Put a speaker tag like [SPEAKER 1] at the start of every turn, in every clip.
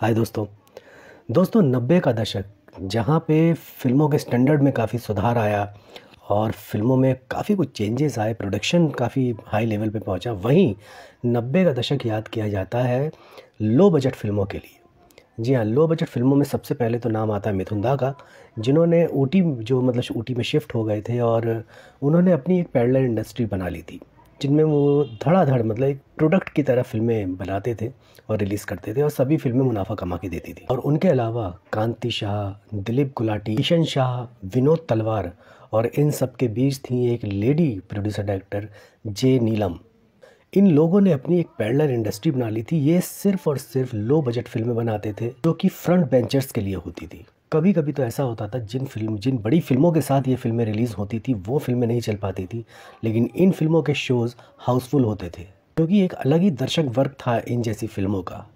[SPEAKER 1] हाय दोस्तों। 90 का दशक जहाँ पे फ़िल्मों के स्टैंडर्ड में काफ़ी सुधार आया और फ़िल्मों में काफ़ी कुछ चेंजेस आए, प्रोडक्शन काफ़ी हाई लेवल पे पहुँचा। वहीं 90 का दशक याद किया जाता है लो बजट फ़िल्मों के लिए। जी हाँ, लो बजट फ़िल्मों में सबसे पहले तो नाम आता है मिथुन दा का, जिन्होंने ऊटी जो मतलब ऊटी में शिफ्ट हो गए थे और उन्होंने अपनी एक पैरेलल इंडस्ट्री बना ली थी, जिनमें वो धड़ाधड़ मतलब एक प्रोडक्ट की तरह फ़िल्में बनाते थे और रिलीज़ करते थे और सभी फ़िल्में मुनाफ़ा कमा के देती थी। और उनके अलावा कांति शाह, दिलीप गुलाटी, किशन शाह, विनोद तलवार और इन सब के बीच थी एक लेडी प्रोड्यूसर डायरेक्टर जे नीलम। इन लोगों ने अपनी एक पैरेलल इंडस्ट्री बना ली थी। ये सिर्फ और सिर्फ लो बजट फिल्में बनाते थे जो कि फ्रंट बेंचर्स के लिए होती थी। कभी कभी तो ऐसा होता था जिन बड़ी फिल्मों के साथ ये फिल्में रिलीज़ होती थी वो फिल्में नहीं चल पाती थी, लेकिन इन फिल्मों के शोज़ हाउसफुल होते थे क्योंकि एक अलग ही दर्शक वर्ग था इन जैसी फिल्मों का।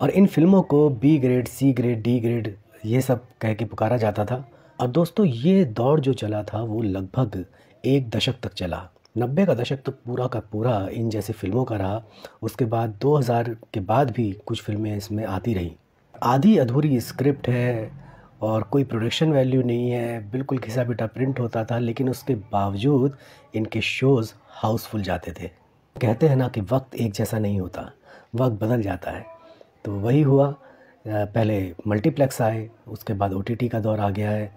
[SPEAKER 1] और इन फिल्मों को B grade, C grade, D grade ये सब कह के पुकारा जाता था। और दोस्तों ये दौर जो चला था वो लगभग एक दशक तक चला। 90 का दशक तो पूरा का पूरा इन जैसी फ़िल्मों का रहा। उसके बाद 2000 के बाद भी कुछ फ़िल्में इसमें आती रहीं। आधी अधूरी स्क्रिप्ट है और कोई प्रोडक्शन वैल्यू नहीं है, बिल्कुल घिसा-पिटा प्रिंट होता था, लेकिन उसके बावजूद इनके शोज़ हाउसफुल जाते थे। कहते हैं ना कि वक्त एक जैसा नहीं होता, वक्त बदल जाता है। तो वही हुआ। पहले मल्टीप्लेक्स आए, उसके बाद ओटीटी का दौर आ गया है।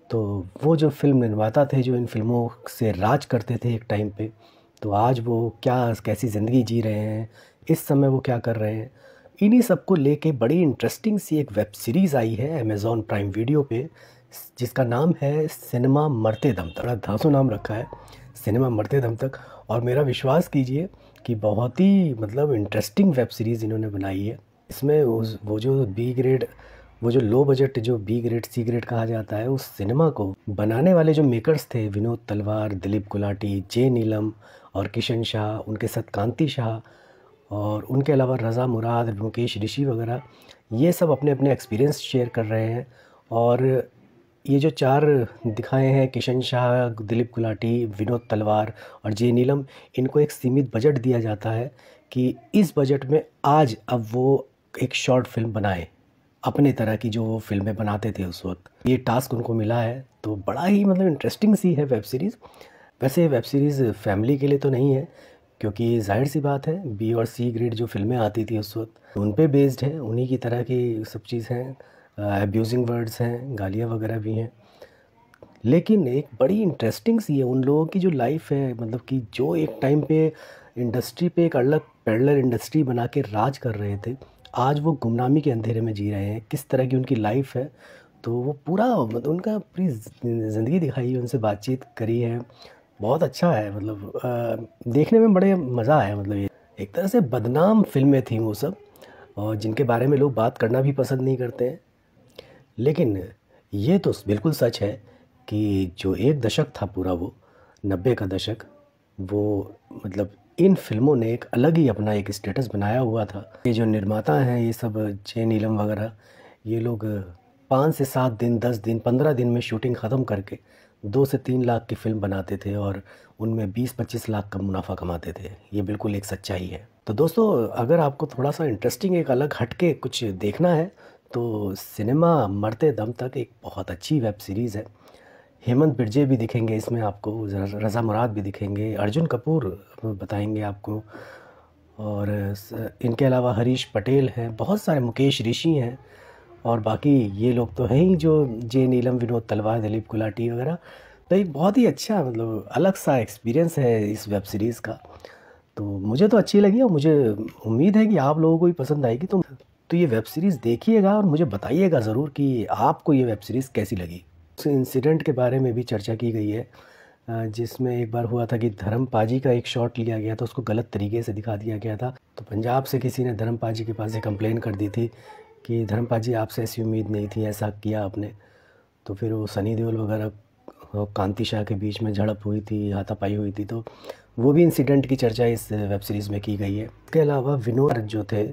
[SPEAKER 1] तो वो जो फ़िल्म निर्माता थे जो इन फ़िल्मों से राज करते थे एक टाइम पे, तो आज वो क्या कैसी ज़िंदगी जी रहे हैं, इस समय वो क्या कर रहे हैं, इन्हीं सब को लेके बड़ी इंटरेस्टिंग सी एक वेब सीरीज़ आई है अमेज़ॉन प्राइम वीडियो पे, जिसका नाम है सिनेमा मरते दम तक। बड़ा धांसू नाम रखा है, सिनेमा मरते दम तक। और मेरा विश्वास कीजिए कि बहुत ही मतलब इंटरेस्टिंग वेब सीरीज़ इन्होंने बनाई है। इसमें वो जो बी ग्रेड, वो जो लो बजट जो बी ग्रेड सी ग्रेड कहा जाता है, उस सिनेमा को बनाने वाले जो मेकर्स थे विनोद तलवार, दिलीप गुलाटी, जे नीलम और किशन शाह, उनके साथ कांति शाह और उनके अलावा रज़ा मुराद, मुकेश ऋषि वगैरह, ये सब अपने अपने एक्सपीरियंस शेयर कर रहे हैं। और ये जो चार दिखाए हैं, किशन शाह, दिलीप गुलाटी, विनोद तलवार और जे नीलम, इनको एक सीमित बजट दिया जाता है कि इस बजट में आज अब वो एक शॉर्ट फिल्म बनाएं अपने तरह की जो वो फ़िल्में बनाते थे उस वक्त। ये टास्क उनको मिला है, तो बड़ा ही मतलब इंटरेस्टिंग सी है वेब सीरीज़। वैसे वेब सीरीज़ फैमिली के लिए तो नहीं है, क्योंकि ज़ाहिर सी बात है बी और सी ग्रेड जो फ़िल्में आती थी उस वक्त उन पे बेस्ड है, उन्हीं की तरह की सब चीज़ हैं। अब्यूजिंग वर्ड्स हैं, गालियाँ वगैरह भी हैं, लेकिन एक बड़ी इंटरेस्टिंग सी है उन लोगों की जो लाइफ है, मतलब कि जो एक टाइम पे इंडस्ट्री पे एक अलग पैरेलल इंडस्ट्री बना के राज कर रहे थे, आज वो गुमनामी के अंधेरे में जी रहे हैं। किस तरह की उनकी लाइफ है, तो वो पूरा मतलब उनका पूरी ज़िंदगी दिखाई है, उनसे बातचीत करी है। बहुत अच्छा है, मतलब देखने में बड़े मज़ा आया। मतलब ये एक तरह से बदनाम फिल्में थी वो सब, और जिनके बारे में लोग बात करना भी पसंद नहीं करते हैं। लेकिन ये तो बिल्कुल सच है कि जो एक दशक था पूरा वो 90 का दशक, वो मतलब इन फिल्मों ने एक अलग ही अपना एक स्टेटस बनाया हुआ था। ये जो निर्माता हैं ये सब जे नीलम वगैरह, ये लोग 5 से 7 दिन, 10 दिन, 15 दिन में शूटिंग ख़त्म करके 2 से 3 लाख की फ़िल्म बनाते थे और उनमें 20-25 लाख का मुनाफा कमाते थे। ये बिल्कुल एक सच्चाई है। तो दोस्तों, अगर आपको थोड़ा सा इंटरेस्टिंग एक अलग हटके कुछ देखना है तो सिनेमा मरते दम तक एक बहुत अच्छी वेब सीरीज़ है। हेमंत बिरजे भी दिखेंगे इसमें आपको, रज़ा मुराद भी दिखेंगे, अर्जुन कपूर बताएंगे आपको, और इनके अलावा हरीश पटेल हैं, बहुत सारे, मुकेश ऋषि हैं, और बाकी ये लोग तो हैं ही जो जे नीलम, विनोद तलवार, दिलीप गुलाटी वगैरह। तो एक बहुत ही अच्छा मतलब अलग सा एक्सपीरियंस है इस वेब सीरीज़ का। तो मुझे तो अच्छी लगी और मुझे उम्मीद है कि आप लोगों को भी पसंद आएगी। तो ये वेब सीरीज़ देखिएगा और मुझे बताइएगा ज़रूर कि आपको ये वेब सीरीज़ कैसी लगी। उस इंसिडेंट के बारे में भी चर्चा की गई है, जिसमें एक बार हुआ था कि धर्म पाजी का एक शॉट लिया गया था, उसको गलत तरीके से दिखा दिया गया था। तो पंजाब से किसी ने धर्म पाजी के पास से कंप्लेन कर दी थी कि धर्म पाजी आपसे ऐसी उम्मीद नहीं थी, ऐसा किया आपने। तो फिर वो सनी देओल वगैरह और कांति शाह के बीच में झड़प हुई थी, हाथापाई हुई थी, तो वो भी इंसिडेंट की चर्चा इस वेब सीरीज़ में की गई है। इसके अलावा विनोद जो थे,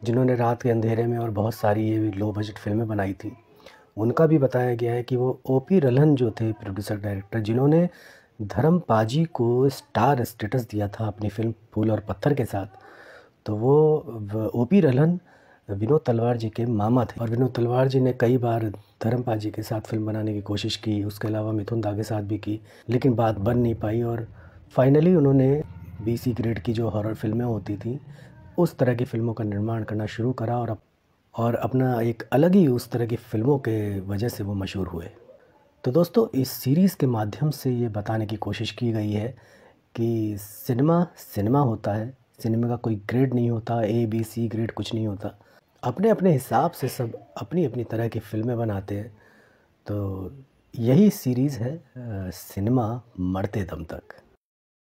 [SPEAKER 1] जिन्होंने रात के अंधेरे में और बहुत सारी ये लो बजट फिल्में बनाई थी, उनका भी बताया गया है कि वो ओपी रल्हन जो थे प्रोड्यूसर डायरेक्टर, जिन्होंने धर्म पाजी को स्टार स्टेटस दिया था अपनी फिल्म फूल और पत्थर के साथ, तो वो ओपी रल्हन विनोद तलवार जी के मामा थे और विनोद तलवार जी ने कई बार धर्मपाल जी के साथ फिल्म बनाने की कोशिश की, उसके अलावा मिथुन दा के साथ भी की, लेकिन बात बन नहीं पाई और फाइनली उन्होंने बीसी ग्रेड की जो हॉरर फिल्में होती थी उस तरह की फ़िल्मों का निर्माण करना शुरू करा और अपना एक अलग ही उस तरह की फ़िल्मों के वजह से वो मशहूर हुए। तो दोस्तों इस सीरीज़ के माध्यम से ये बताने की कोशिश की गई है कि सिनेमा सिनेमा होता है, सिनेमा का कोई ग्रेड नहीं होता, ए बी सी ग्रेड कुछ नहीं होता। अपने अपने हिसाब से सब अपनी अपनी तरह की फ़िल्में बनाते हैं। तो यही सीरीज़ है सिनेमा मरते दम तक।